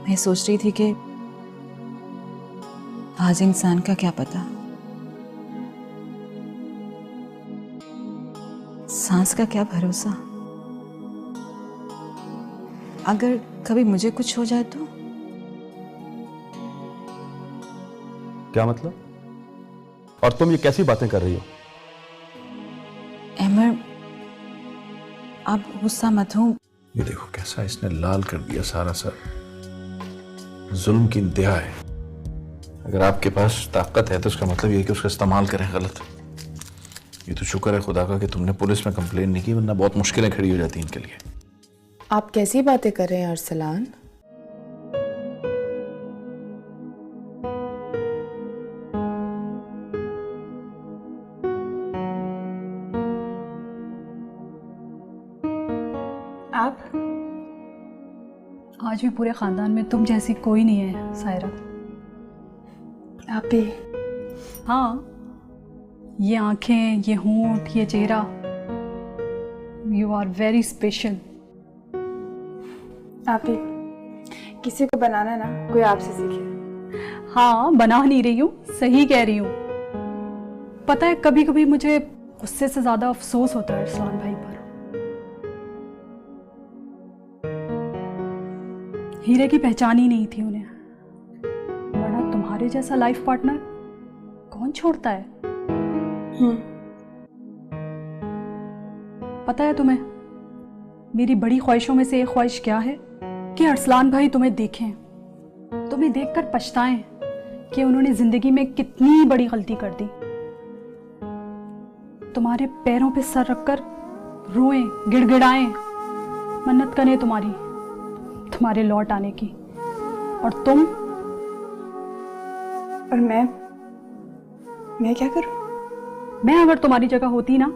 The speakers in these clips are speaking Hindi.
मैं सोच रही थी कि आज इंसान का क्या पता, सांस का क्या भरोसा, अगर कभी मुझे कुछ हो जाए तो। क्या मतलब? और तुम ये कैसी बातें कर रही हो? अमर, आप गुस्सा मत हो। ये देखो कैसा इसने लाल कर दिया सारा सर। जुल्म की इंतहा है। अगर आपके पास ताकत है तो उसका मतलब ये है कि उसका इस्तेमाल करें गलत। ये तो शुक्र है खुदा का कि तुमने पुलिस में कंप्लेंट नहीं की, वरना बहुत मुश्किलें खड़ी हो जाती इनके लिए। आप कैसी बातें कर रहे हैं अरसलान? आप? आज भी पूरे खानदान में तुम जैसी कोई नहीं है सायरा। आप भी? हाँ, ये आंखें, ये होंठ, ये चेहरा, यू आर वेरी स्पेशल। आप भी किसी को बनाना ना कोई आपसे सीखे। हाँ, बना नहीं रही हूँ, सही कह रही हूँ। पता है, कभी कभी मुझे उससे से ज्यादा अफसोस होता है अरसलान भाई पर। हीरे की पहचान ही नहीं थी उन्हें, वरना तुम्हारे जैसा लाइफ पार्टनर कौन छोड़ता है। पता है तुम्हें, मेरी बड़ी ख्वाहिशों में से एक ख्वाहिश क्या है कि अरसलान भाई तुम्हें देखें, तुम्हें देखकर पछताएं कि उन्होंने जिंदगी में कितनी बड़ी गलती कर दी। तुम्हारे पैरों पे सर रखकर रोएं, गिड़गिड़ाएं, मन्नत करें तुम्हारे लौट आने की। और तुम? और मैं क्या करूं? मैं अगर तुम्हारी जगह होती ना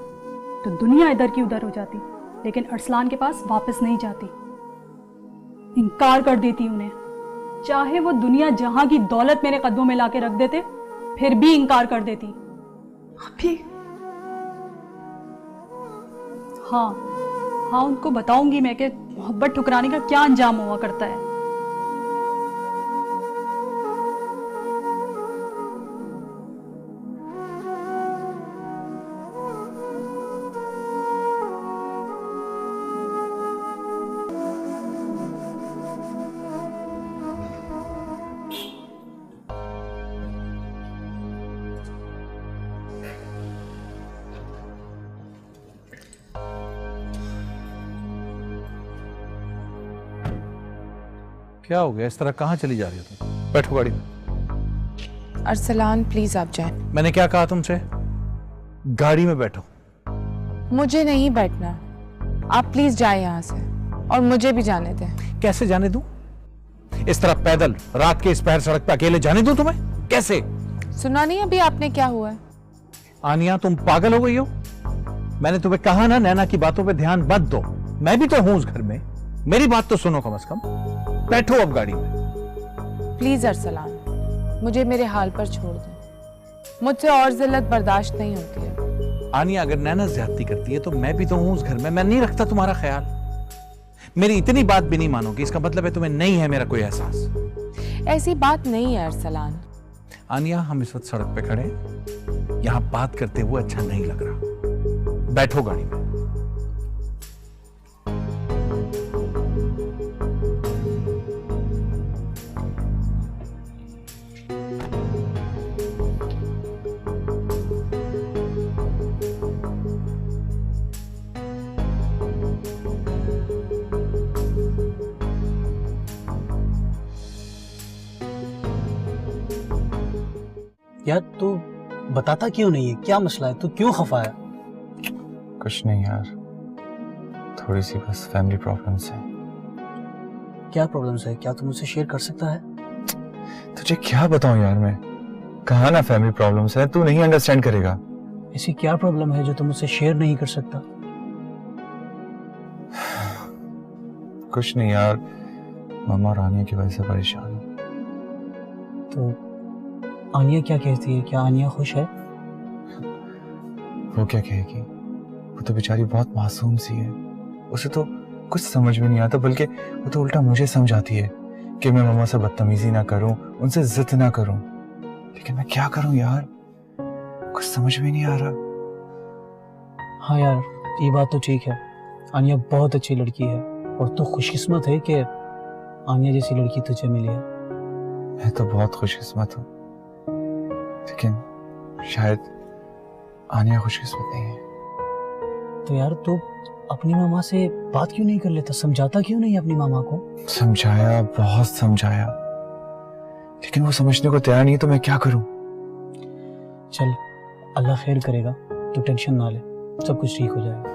तो दुनिया इधर की उधर हो जाती, लेकिन अरसलान के पास वापस नहीं जाती, इनकार कर देती उन्हें। चाहे वो दुनिया जहां की दौलत मेरे कदमों में लाके रख देते, फिर भी इनकार कर देती। अभी? हाँ, उनको बताऊंगी मैं कि मोहब्बत ठुकराने का क्या अंजाम हुआ करता है। क्या हो गया? इस तरह कहाँ चली जा रही हो तुम? बैठो गाड़ी में। अरसलान प्लीज आप जाएं। मैंने क्या कहा तुमसे? गाड़ी में बैठो। मुझे नहीं बैठना, आप प्लीज जाएं यहाँ से, और मुझे भी जाने दें। कैसे जाने दूं? इस तरह पैदल रात के इस पहर सड़क पे अकेले जाने दूं तुम्हें? कैसे? सुना नहीं अभी आपने क्या हुआ है? आनिया, तुम पागल हो गई हो? मैंने तुम्हें कहा ना नैना की बातों पे ध्यान मत दो। मैं भी तो हूं उस घर में, मेरी बात तो सुनो कम से कम। बैठो अब गाड़ी में। प्लीज अरसलान, मुझे मेरे हाल पर छोड़ दो। मुझसे और जिल्लत बर्दाश्त नहीं होती है। आनिया, अगर नैना ज्यादती करती है तो मैं भी तो हूं उस घर में, मैं नहीं रखता तुम्हारा ख्याल। मेरी इतनी बात भी नहीं मानोगी, इसका मतलब है तुम्हें नहीं है मेरा कोई एहसास। ऐसी बात नहीं है अरसलान। आनिया, हम इस वक्त सड़क पे खड़े हैं, यहां बात करते हुए अच्छा नहीं लग रहा। बैठो गाड़ी में। यार तू बताता क्यों नहीं है? क्या मसला है? तू क्यों खफा है? कुछ नहीं यार, थोड़ी सी बस फैमिली प्रॉब्लम्स है। क्या प्रॉब्लम्स है? क्या तू मुझसे शेयर कर सकता है? तुझे क्या बताऊं यार, मैं कहा ना फैमिली प्रॉब्लम्स है, तू नहीं अंडरस्टैंड करेगा। ऐसी क्या प्रॉब्लम है जो तू मुझसे शेयर नहीं कर सकता? कुछ नहीं यार, मामा और आनिया की वजह से परेशान हूँ। तो आनिया क्या कहती है? क्या आनिया खुश है? वो क्या कहेगी, वो तो बेचारी बहुत मासूम सी है, उसे तो कुछ समझ में नहीं आता, बल्कि वो तो उल्टा मुझे समझाती है कि मैं मम्मा से बदतमीजी ना करूं, उनसे जिद ना करूं, लेकिन मैं क्या करूं यार, कुछ समझ में नहीं आ रहा। हाँ यार, ये बात तो ठीक है, आनिया बहुत अच्छी लड़की है और तू खुशकिस्मत है कि आनिया जैसी लड़की तुझे मिली है। मैं तो बहुत खुशकिस्मत हूँ, लेकिन शायद आनिया खुशकिस्मत नहीं है। तो यार तू अपनी मामा से बात क्यों नहीं कर लेता, समझाता क्यों नहीं अपनी मामा को? समझाया, बहुत समझाया, लेकिन वो समझने को तैयार नहीं है, तो मैं क्या करूं? चल, अल्लाह खैर करेगा, तू टेंशन ना ले, सब कुछ ठीक हो जाएगा।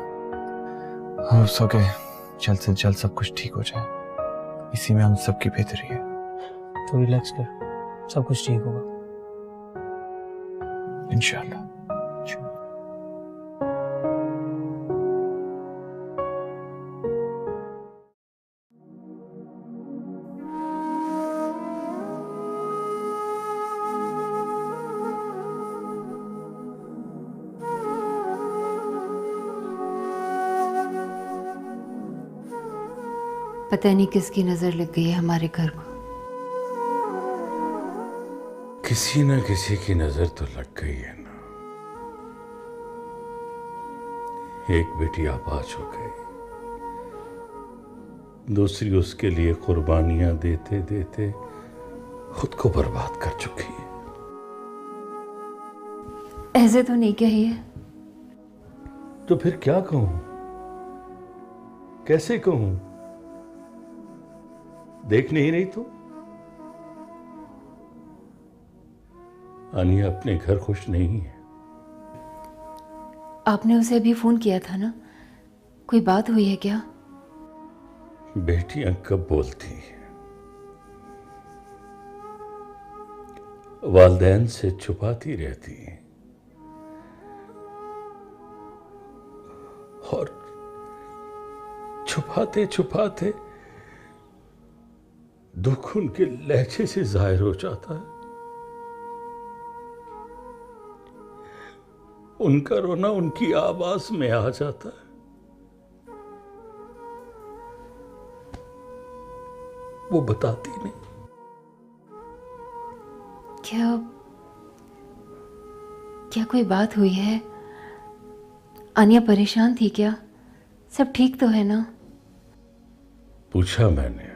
हो सके जल्द से जल्द सब कुछ ठीक हो जाए, इसी में हम सबकी बेहतरी है। तो रिलैक्स कर, सब कुछ ठीक होगा इंशाल्लाह। पता नहीं किसकी नजर लग गई है हमारे घर को। किसी न किसी की नजर तो लग गई है ना। एक बेटी आबाज हो गई, दूसरी उसके लिए कुर्बानियां देते देते खुद को बर्बाद कर चुकी है। ऐसे तो नहीं कही है। तो फिर क्या कहूं, कैसे कहूं? देख नहीं रही तो आनिया अपने घर खुश नहीं है। आपने उसे अभी फोन किया था ना, कोई बात हुई है क्या? बेटियां कब बोलती हैं, वालिदैन से छुपाती रहती हैं और छुपाते छुपाते दुख उनके लहजे से जाहिर हो जाता है। उनका रोना उनकी आवाज में आ जाता है। वो बताती नहीं। क्या कोई बात हुई है? आनिया परेशान थी क्या? सब ठीक तो है ना? पूछा मैंने,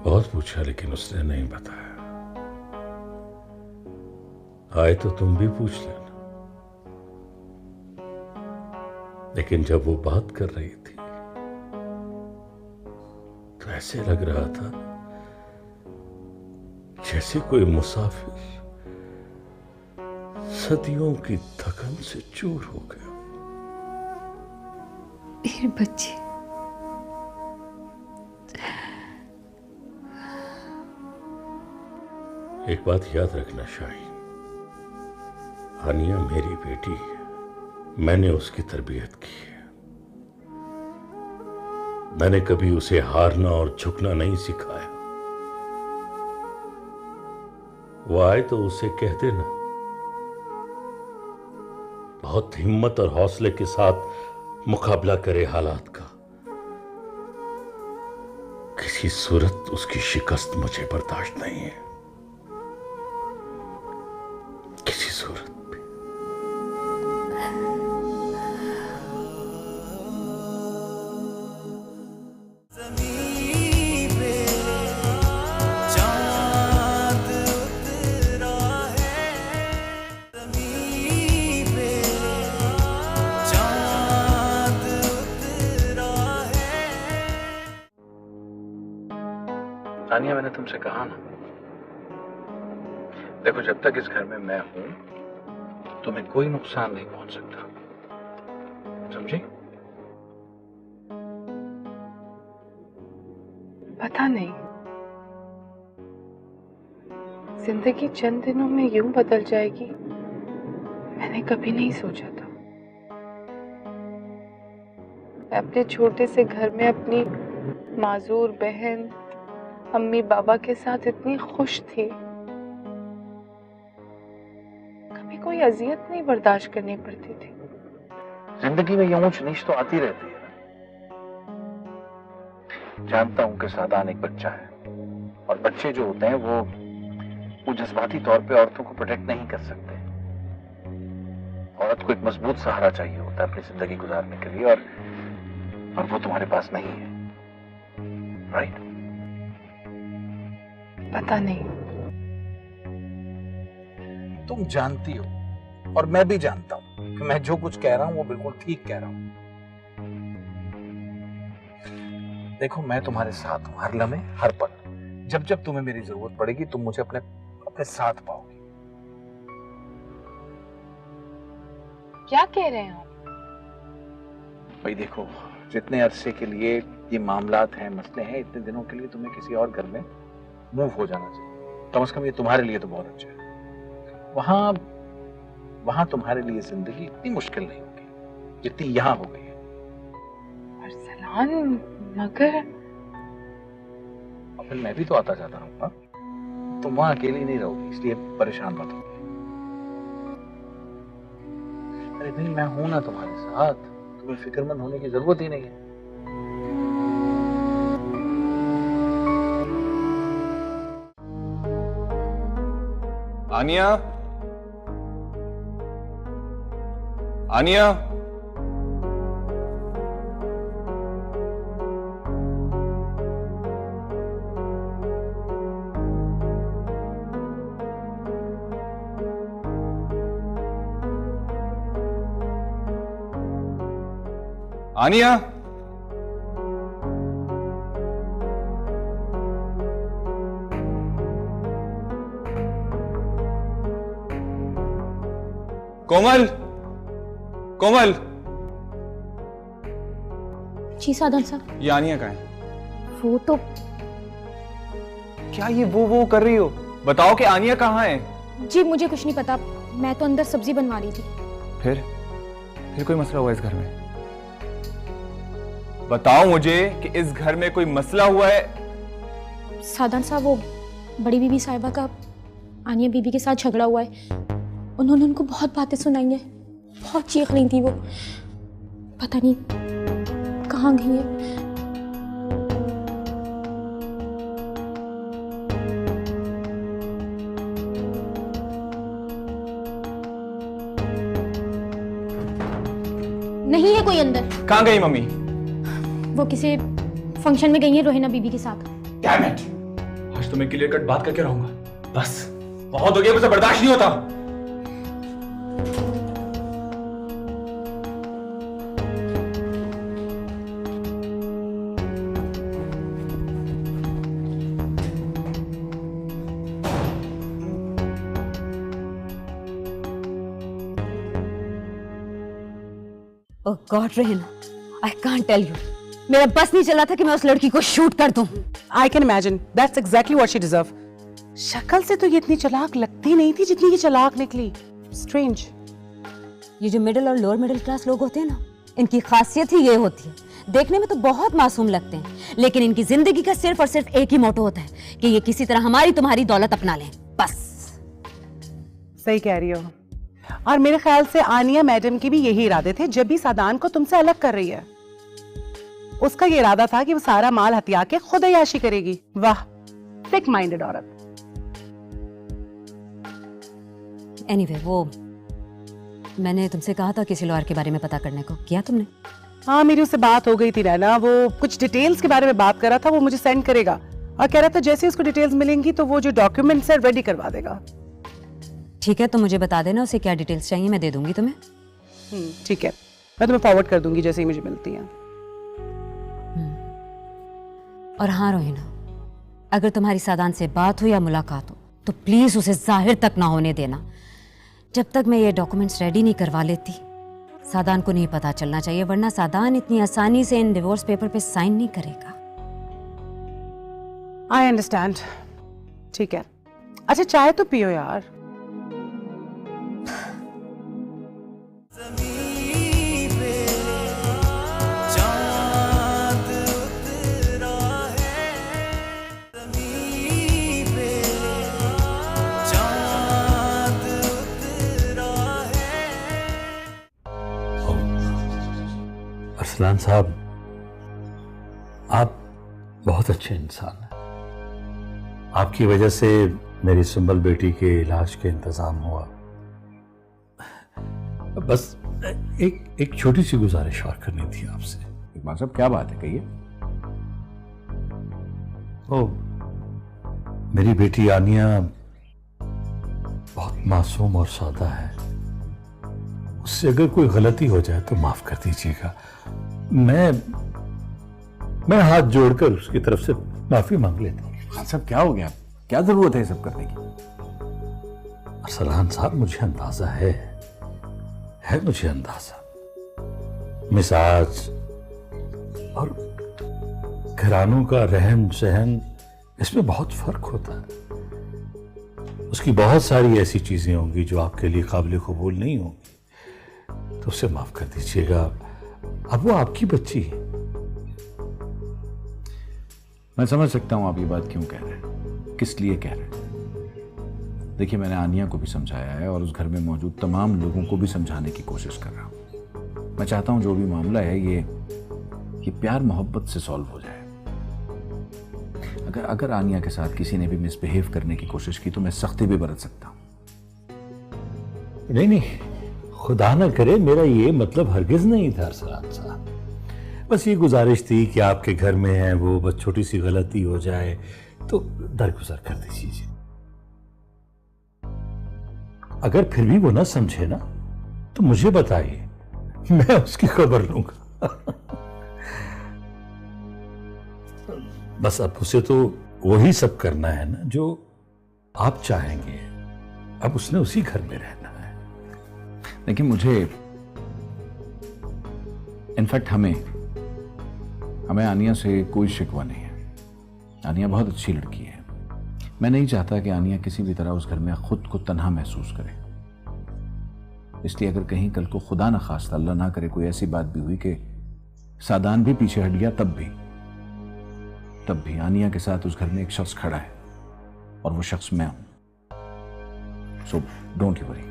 बहुत पूछा, लेकिन उसने नहीं बताया। आए तो तुम भी पूछ लेना। लेकिन जब वो बात कर रही थी तो ऐसे लग रहा था जैसे कोई मुसाफिर सदियों की थकन से चूर हो गया। मेरे बच्चे, एक बात याद रखना शाहीन, आनिया मेरी बेटी है, मैंने उसकी तरबियत की है। मैंने कभी उसे हारना और झुकना नहीं सिखाया। वो आए तो उसे कह देना, बहुत हिम्मत और हौसले के साथ मुकाबला करे हालात का। किसी सूरत उसकी शिकस्त मुझे बर्दाश्त नहीं है, किसी सूरत पे। तानिया, मैंने तुमसे कहा ना, देखो जब तक इस घर में मैं हूं तुम्हें कोई नुकसान नहीं पहुंच सकता, समझी? पता नहीं, जिंदगी चंद दिनों में यूं बदल जाएगी, मैंने कभी नहीं सोचा था। मैं अपने छोटे से घर में अपनी माजूर बहन, अम्मी बाबा के साथ इतनी खुश थी, कभी कोई अजियत नहीं बर्दाश्त करनी पड़ती थी। जिंदगी में ये ऊंच नीच तो आती रहती है ना। जानता हूं कि सादान एक बच्चा है, और बच्चे जो होते हैं वो जज्बाती तौर पे औरतों को प्रोटेक्ट नहीं कर सकते। औरत को एक मजबूत सहारा चाहिए होता है अपनी जिंदगी गुजारने के लिए, और वो तुम्हारे पास नहीं है। राइट? पता नहीं। तुम जानती हो और मैं भी जानता हूं कि मैं जो कुछ कह रहा हूं वो बिल्कुल ठीक कह रहा हूं। देखो, मैं तुम्हारे साथ हूं हर लम्हे हर पल। जब जब तुम्हें मेरी जरूरत पड़ेगी तुम मुझे अपने साथ पाओगी। क्या कह रहे हैं आप? भाई देखो, जितने अरसे के लिए ये मामलात हैं, मसले हैं, इतने दिनों के लिए तुम्हें किसी और घर में मूव हो जाना चाहिए। कम से कम ये तुम्हारे लिए तो बहुत अच्छा है। वहां तुम्हारे लिए जिंदगी इतनी मुश्किल नहीं होगी जितनी यहां हो गई है। अरसलान, मगर और फिर मैं भी तो आता जाता रहूंगा। तुम वहां अकेली नहीं रहोगी, इसलिए परेशान मत हो। अरे भाई, मैं हूं ना तुम्हारे साथ, तुम्हें फिक्रमंद होने की जरूरत ही नहीं है। आनिया, आनिया, आनिया, कोमल, कोमल। जी साधन साहब। ये आनिया कहाँ है? वो तो क्या ये वो कर रही हो? बताओ कि आनिया कहाँ है? जी मुझे कुछ नहीं पता, मैं तो अंदर सब्जी बनवा रही थी। फिर कोई मसला हुआ इस घर में? बताओ मुझे कि इस घर में कोई मसला हुआ है। साधन साहब, वो बड़ी बीबी साहिबा का आनिया बीबी के साथ झगड़ा हुआ है। उन्होंने उनको बहुत बातें सुनाई हैं, बहुत चीख रही थी वो। पता नहीं कहाँ गई है। नहीं है कोई अंदर। कहाँ गई मम्मी? वो किसी फंक्शन में गई है रोहिना बीबी के साथ। Damn it! आज तो मैं क्लियर कट बात करके रहूंगा। बस बहुत हो गया, मुझे बर्दाश्त नहीं होता। Oh God Rehna, I can't tell you, मेरा बस नहीं चला था कि मैं उस लड़की को शूट कर दूं। I can imagine. That's exactly what she deserved. शक्ल से तो ये इतनी चालाक लगती नहीं थी जितनी ये चालाक निकली। Strange. ये जो मिडिल और लोअर मिडिल क्लास लोग होते हैं ना, इनकी खासियत ही ये होती है, देखने में तो बहुत मासूम लगते हैं, लेकिन इनकी जिंदगी का सिर्फ और सिर्फ एक ही मोटो होता है कि ये किसी तरह हमारी तुम्हारी दौलत अपना लें, बस। सही कह रही हो। और मेरे ख्याल से आनिया मैडम के भी यही इरादे थे जब भी सादान को तुमसे अलग कर रही है। उसका ये इरादा था कि वो सारा माल हथिया के खुद अय्याशी करेगी। वाह, थिक माइंडेड औरत। एनीवे, वो मैंने तुमसे कहा था किसी लॉयर के बारे में पता करने को, किया तुमने? हाँ, मेरी उससे बात हो गई थी रैना। वो कुछ डिटेल्स के बारे में बात कर रहा था, वो मुझे सेंड करेगा और कह रहा था जैसे उसको डिटेल्स मिलेंगी तो वो जो डॉक्यूमेंट्स है रेडी करवा देगा। ठीक है, तो मुझे बता देना उसे क्या डिटेल्स चाहिए, मैं दे दूंगी तुम्हें। ठीक है, मैं तुम्हें फॉरवर्ड कर दूंगी जैसे ही मुझे मिलती है। और हाँ रोहिना, अगर तुम्हारी सादान से बात हो या मुलाकात हो तो प्लीज उसे जाहिर तक ना होने देना। जब तक मैं ये डॉक्यूमेंट्स रेडी नहीं करवा लेती, सादान को नहीं पता चलना चाहिए, वरना सादान इतनी आसानी से इन डिवोर्स पेपर पे साइन नहीं करेगा। I understand. ठीक है, अच्छा चाय तो पियो यार। अरसलान साहब, आप बहुत अच्छे इंसान हैं। आपकी वजह से मेरी सुंबल बेटी के इलाज के इंतजाम हुआ। बस एक छोटी सी गुजारिश और करनी थी आपसे। इकबाल साहब क्या बात है, कहिए। ओ, मेरी बेटी आनिया बहुत मासूम और सादा है। उससे अगर कोई गलती हो जाए तो माफ कर दीजिएगा। मैं हाथ जोड़कर उसकी तरफ से माफी मांग लेता हूँ। हाँ साहब, क्या हो गया? क्या जरूरत है ये सब करने की? अरसलान साहब, मुझे अंदाजा है मुझे अंदाजा। मिजाज और घरानों का रहन सहन, इसमें बहुत फर्क होता है। उसकी बहुत सारी ऐसी चीजें होंगी जो आपके लिए काबिल कबूल नहीं होंगी, तो उसे माफ कर दीजिएगा। अब वो आपकी बच्ची है। मैं समझ सकता हूं आप ये बात क्यों कह रहे हैं, किस लिए कह रहे हैं। देखिए, मैंने आनिया को भी समझाया है और उस घर में मौजूद तमाम लोगों को भी समझाने की कोशिश कर रहा हूं। मैं चाहता हूं जो भी मामला है ये प्यार मोहब्बत से सॉल्व हो जाए। अगर आनिया के साथ किसी ने भी मिसबिहेव करने की कोशिश की तो मैं सख्ती भी बरत सकता हूं। नहीं, खुदा ना करे, मेरा ये मतलब हरगिज नहीं था अरसलान साहब। बस ये गुजारिश थी कि आपके घर में है वो, बस छोटी सी गलती हो जाए तो दरगुजर कर दीजिए। अगर फिर भी वो ना समझे ना तो मुझे बताइए, मैं उसकी खबर लूंगा। बस अब उसे तो वही सब करना है ना जो आप चाहेंगे। अब उसने उसी घर में रहना है। लेकिन मुझे, इनफैक्ट हमें आनिया से कोई शिकवा नहीं है। आनिया बहुत अच्छी लड़की है। मैं नहीं चाहता कि आनिया किसी भी तरह उस घर में खुद को तन्हा महसूस करे। इसलिए अगर कहीं कल को खुदा न खास्ता, अल्लाह ना करे, कोई ऐसी बात भी हुई कि सादान भी पीछे हट गया, तब भी आनिया के साथ उस घर में एक शख्स खड़ा है और वो शख्स मैं हूं। So don't you worry.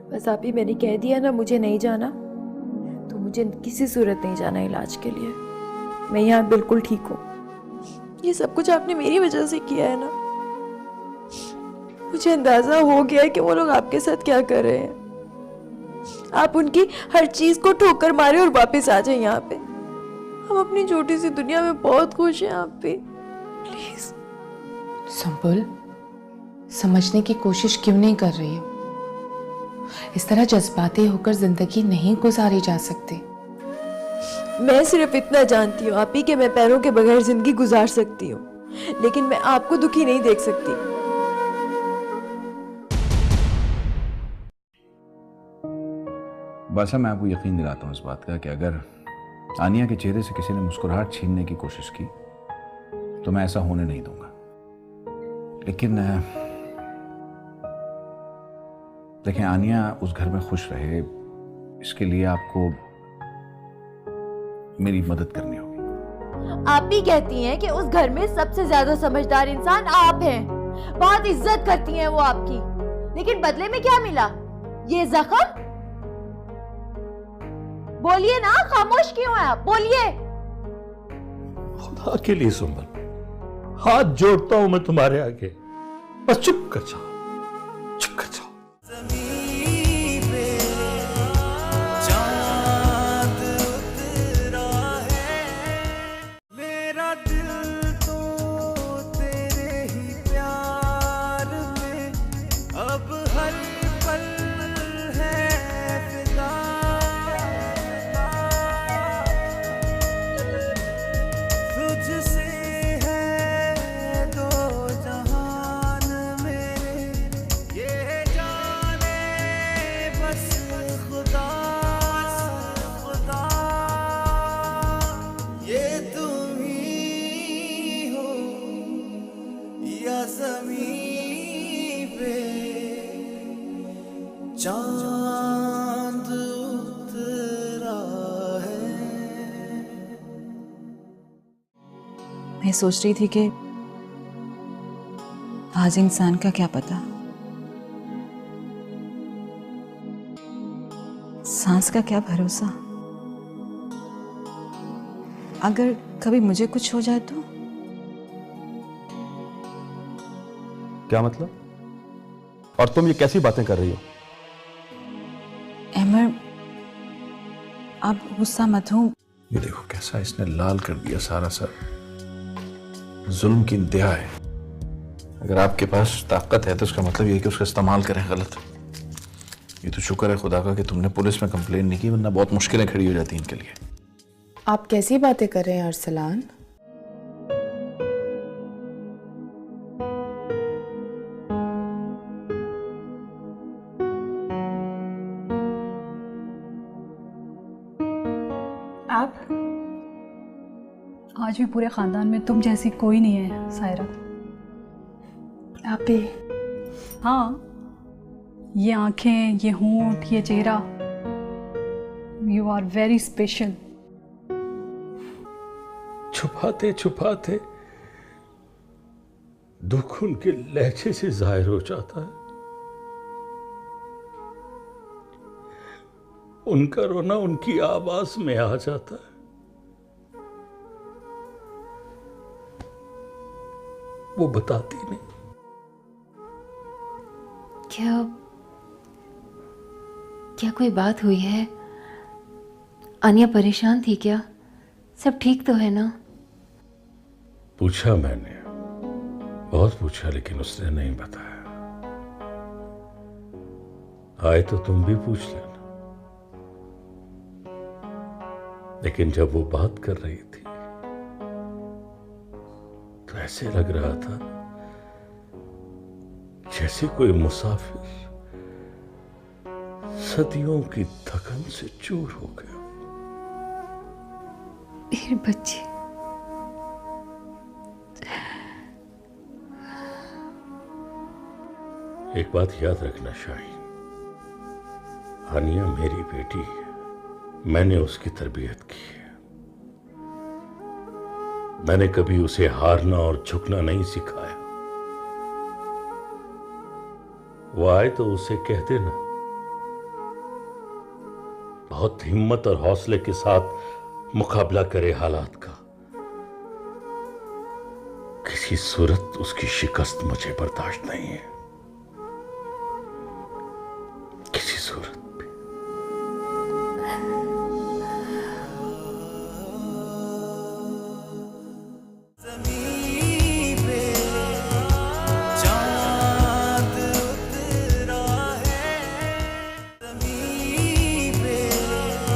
बस आप ही मैंने कह दिया ना मुझे नहीं जाना, तो मुझे किसी सूरत नहीं जाना इलाज के लिए। मैं यहाँ बिल्कुल ठीक हूँ। ये सब कुछ आपने मेरी वजह से किया है ना। मुझे अंदाजा हो गया है कि वो लोग आपके साथ क्या कर रहे हैं। आप उनकी हर चीज को ठोकर मारे और वापस आ जाए यहाँ पे। हम अपनी छोटी सी दुनिया में बहुत खुश हैं आप पे। प्लीज। संबल, समझने की कोशिश क्यों नहीं कर रही है? इस तरह जज्बाती होकर जिंदगी नहीं गुजारी जा सकती। मैं सिर्फ इतना जानती हूँ आप ही कि मैं पैरों के बगैर जिंदगी गुजार सकती हूँ, लेकिन मैं आपको दुखी नहीं देख सकती। बादशाह, मैं आपको यकीन दिलाता हूँ इस बात का कि अगर आनिया के चेहरे से किसी ने मुस्कुराहट छीनने की कोशिश की तो मैं ऐसा होने नहीं दूंगा। लेकिन देखें, आनिया उस घर में खुश रहे, इसके लिए आपको मेरी मदद करनी होगी। आप ही कहती हैं कि उस घर में सबसे ज्यादा समझदार इंसान आप हैं। बहुत इज्जत करती हैं वो आपकी, लेकिन बदले में क्या मिला? ये जख्म। बोलिए ना, खामोश क्यों हैं आप? बोलिए। खुदा के लिए सुंबल, हाथ जोड़ता हूं मैं तुम्हारे आगे, बस चुप कर जाओ, चुप कर जाओ। चांद उतरा है। मैं सोच रही थी कि आज इंसान का क्या पता, सांस का क्या भरोसा। अगर कभी मुझे कुछ हो जाए तो? क्या मतलब? और तुम ये कैसी बातें कर रही हो? अमर, आप गुस्सा मत हो। ये देखो कैसा इसने लाल कर दिया सारा सर। जुल्म की इंतहा है। अगर आपके पास ताकत है तो उसका मतलब ये कि उसका इस्तेमाल करें गलत। ये तो शुक्र है खुदा का कि तुमने पुलिस में कंप्लेन नहीं की, वरना बहुत मुश्किलें खड़ी हो जाती इनके लिए। आप कैसी बातें कर रहे हैं अरसलान? आप? आज भी पूरे खानदान में तुम जैसी कोई नहीं है सायरा। आप भी? हाँ, ये आंखें, ये होंठ, ये चेहरा, यू आर वेरी स्पेशल। छुपाते छुपाते दुख उनके लहजे से जाहिर हो जाता है। उनका रोना उनकी आवाज में आ जाता है। वो बताती नहीं। क्या कोई बात हुई है? आनिया परेशान थी क्या? सब ठीक तो है ना? पूछा मैंने, बहुत पूछा, लेकिन उसने नहीं बताया। आए तो तुम भी पूछ लेना। लेकिन जब वो बात कर रही थी तो ऐसे लग रहा था जैसे कोई मुसाफिर सदियों की थकन से चूर हो गया। मेरे बच्चे, एक बात याद रखना शाहीन, आनिया मेरी बेटी है। मैंने उसकी तरबियत की है। मैंने कभी उसे हारना और झुकना नहीं सिखाया। वो आए तो उसे कह देना, बहुत हिम्मत और हौसले के साथ मुकाबला करे हालात का। किसी सूरत उसकी शिकस्त मुझे बर्दाश्त नहीं है, किसी सूरत।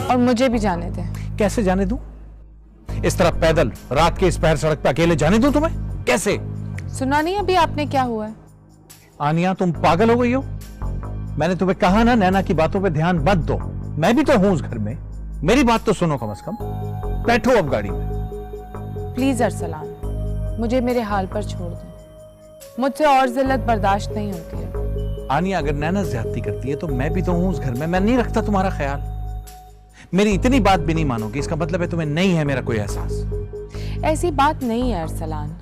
और मुझे भी जाने दें। कैसे जाने दूं? इस तरह पैदल रात के इस पहर सड़क पे अकेले जाने दूं तुम्हें? कैसे? सुना नहीं अभी आपने क्या हुआ है? आनिया, तुम पागल हो गई हो? मैंने तुम्हें कहा ना, नैना की बातों पे ध्यान मत दो। मैं भी तो हूं उस घर में, मेरी बात तो सुनो कम से कम। बैठो अब गाड़ी में। प्लीज अरसलान, मुझे मेरे हाल पर छोड़ दो। मुझसे और जिल्लत बर्दाश्त नहीं होती है। आनिया, अगर नैना ज्यादती करती है तो मैं भी तो हूं उस घर में। मैं नहीं रखता तुम्हारा ख्याल। मेरी इतनी बात भी नहीं मानोगी, इसका मतलब है तुम्हें नहीं है मेरा कोई एहसास। ऐसी बात नहीं है अरसलान।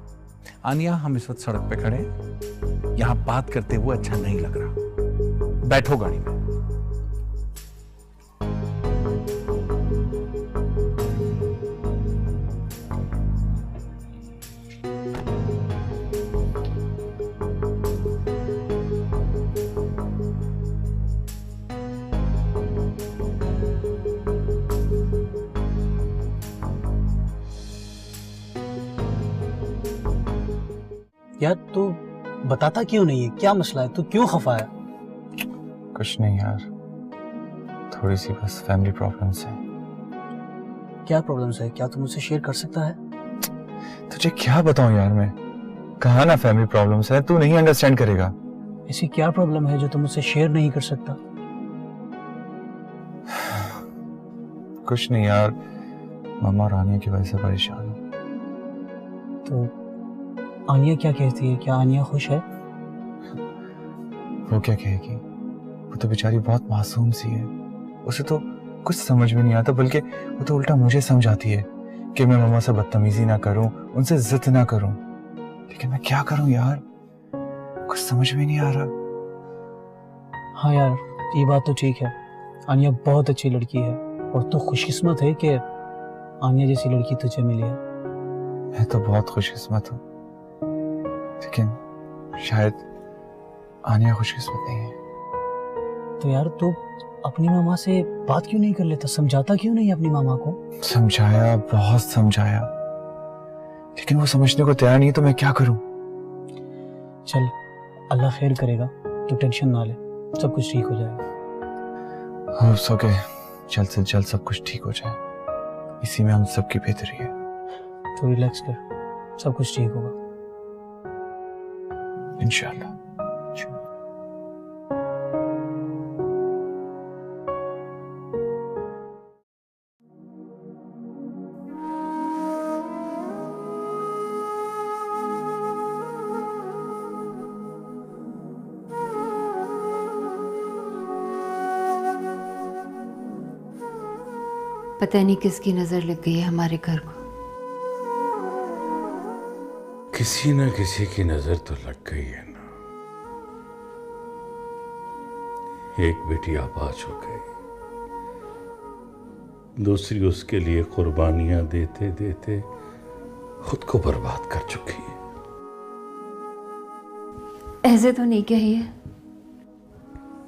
आनिया, हम इस वक्त सड़क पे खड़े हैं, यहां बात करते हुए अच्छा नहीं लग रहा। बैठो गाड़ी में। यार तू बताता क्यों नहीं है? क्या मसला है? तू क्यों खफा है? कुछ नहीं यार, थोड़ी सी बस फैमिली प्रॉब्लम्स है। क्या प्रॉब्लम्स है? क्या तू मुझसे शेयर कर सकता है? तुझे क्या बताऊं यार मैं? कहा ना फैमिली प्रॉब्लम्स है, तू नहीं अंडरस्टैंड करेगा। ऐसी क्या प्रॉब्लम है जो तू मुझसे शेयर नहीं कर सकता? कुछ नहीं यार, मम्मा और आनिया की वजह से परेशान हूँ। तो आनिया क्या कहती है? क्या आनिया खुश है? वो क्या कहेगी? वो तो बेचारी बहुत मासूम सी है। उसे तो कुछ समझ में नहीं आता, बल्कि वो तो उल्टा मुझे समझाती है कि मैं मम्मा से बदतमीजी ना करूं, उनसे जिद ना करूं। लेकिन मैं क्या करूं यार, कुछ समझ में नहीं आ रहा। हाँ यार, ये बात तो ठीक है, आनिया बहुत अच्छी लड़की है और तू खुशकिस्मत है कि आनिया जैसी लड़की तुझे मिली है। मैं तो बहुत खुशकिस्मत हूँ, लेकिन शायद आनिया खुशकिस्मत नहीं है। तो यार तू अपनी मामा से बात क्यों नहीं कर लेता, समझाता क्यों नहीं अपनी मामा को? समझाया, बहुत समझाया, लेकिन वो समझने को तैयार नहीं, तो मैं क्या करूं? चल अल्लाह खैर करेगा, तू टेंशन ना ले, सब कुछ ठीक हो जाएगा। हो सके जल्द से जल्द सब कुछ ठीक हो जाए, इसी में हम सबकी बेहतरी है। तो रिलैक्स कर, सब कुछ ठीक होगा इंशाल्लाह। पता नहीं किसकी नजर लग गई है हमारे घर को। किसी न किसी की नजर तो लग गई है ना। एक बेटी आबाज हो गई, दूसरी उसके लिए कुर्बानियां देते देते खुद को बर्बाद कर चुकी है। ऐसे तो नहीं कहिए।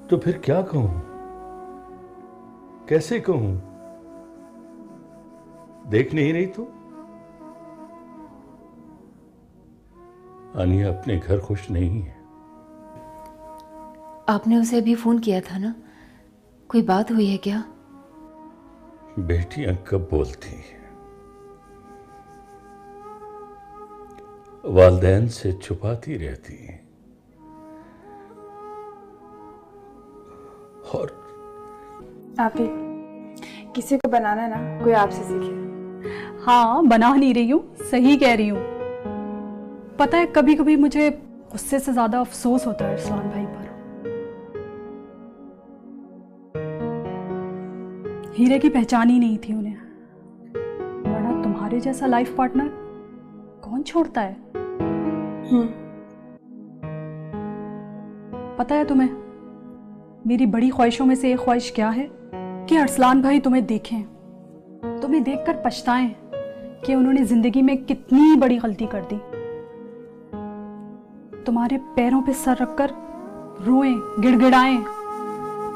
तो फिर क्या कहूं, कैसे कहूं? देख नहीं रही तू? आनिया अपने घर खुश नहीं है। आपने उसे अभी फोन किया था ना, कोई बात हुई है क्या? बेटियां कब बोलती हैं, वालिदैन से छुपाती रहती हैं। और आप ही किसी को बनाना ना कोई आपसे सीखे। हाँ, बना नहीं रही हूँ, सही कह रही हूँ। पता है कभी कभी मुझे गुस्से से ज्यादा अफसोस होता है अरसलान भाई पर। हीरे की पहचान ही नहीं थी उन्हें, वरना तुम्हारे जैसा लाइफ पार्टनर कौन छोड़ता है? पता है तुम्हें मेरी बड़ी ख्वाहिशों में से एक ख्वाहिश क्या है? कि अरसलान भाई तुम्हें देखें, तुम्हें देखकर पछताएं कि उन्होंने जिंदगी में कितनी बड़ी गलती कर दी। तुम्हारे पैरों पे सर रखकर रोएं, गिड़गिड़ाएं,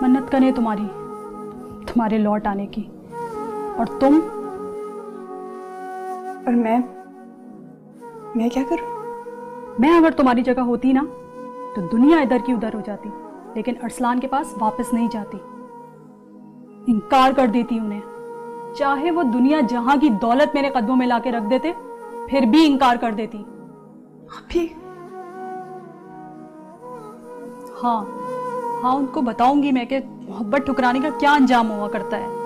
मन्नत करें तुम्हारे लौट आने की। और तुम और मैं क्या करूं? मैं अगर तुम्हारी जगह होती ना तो दुनिया इधर की उधर हो जाती, लेकिन अरसलान के पास वापस नहीं जाती। इनकार कर देती उन्हें, चाहे वो दुनिया जहां की दौलत मेरे कदमों में लाके रख देते, फिर भी इनकार कर देती। अभी हाँ, उनको बताऊंगी मैं कि मोहब्बत ठुकराने का क्या अंजाम हुआ करता है।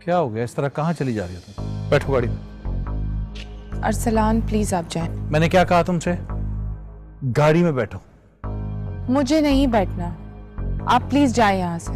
क्या हो गया, इस तरह कहाँ चली जा रही हो तुम? बैठो गाड़ी में। अरसलान प्लीज आप जाएं। मैंने क्या कहा तुमसे? गाड़ी में बैठो। मुझे नहीं बैठना, आप प्लीज जाएं यहाँ से।